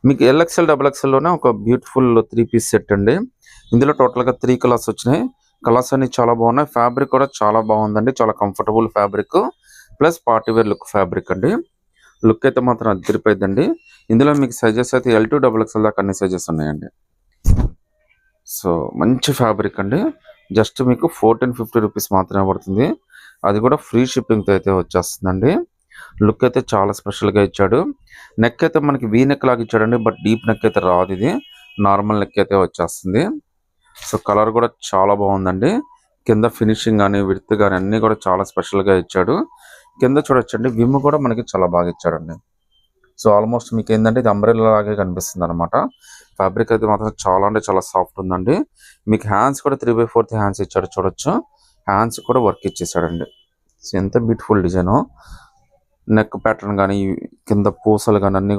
మీకు L XL double ఎక్స్ఎల్లోనే ఒక beautiful 3 piece set అండి. ఇందులో టోటల్గా 3 కలర్స్ వచ్చినాయి. కలర్స్ అన్ని చాలా బాగున్నాయి. ఫ్యాబ్రిక్ కూడా చాలా బాగుందండి. చాలా comfortable fabric plus party wear look fabric అండి. లుక్ అయితే మాత్రం అదిరిపోయిందండి. ఇందులో మీకు సైజెస్ అయితే L2 డబుల్ ఎక్స్ఎల్ దాకా అన్ని సైజెస్ ఉన్నాయండి. సో మంచి ఫ్యాబ్రిక్ అండి. జస్ట్ మీకు 1450 రూపీస్ మాత్రమే పడుతుంది. అది కూడా ఫ్రీ షిప్పింగ్తో అయితే వచ్చేస్తుందండి. లుక్ అయితే చాలా స్పెషల్గా ఇచ్చాడు. నెక్ అయితే మనకి వీ నెక్ లాగా ఇచ్చాడండి. బట్ డీప్ నెక్ అయితే రాదు, ఇది నార్మల్ నెక్ అయితే వచ్చేస్తుంది. సో కలర్ కూడా చాలా బాగుందండి. కింద ఫినిషింగ్ కానీ విడ్త్ కానీ అన్నీ కూడా చాలా స్పెషల్గా ఇచ్చాడు. కింద చూడొచ్చండి, విమ్ కూడా మనకి చాలా బాగా ఇచ్చాడండి. సో ఆల్మోస్ట్ మీకు ఏంటంటే ఇది అంబ్రెల్లా లాగే కనిపిస్తుంది అనమాట. ఫ్యాబ్రిక్ అయితే మాత్రం చాలా అంటే చాలా సాఫ్ట్ ఉందండి. మీకు హ్యాండ్స్ కూడా 3/4 హ్యాండ్స్ ఇచ్చాడు, చూడొచ్చు. హ్యాండ్స్ కూడా వర్క్ ఇచ్చేసాడండి. సో ఎంత బ్యూటిఫుల్ డిజైన్. నెక్ ప్యాటర్న్ కానీ కింద పూసలు కానీ అన్నీ కూడా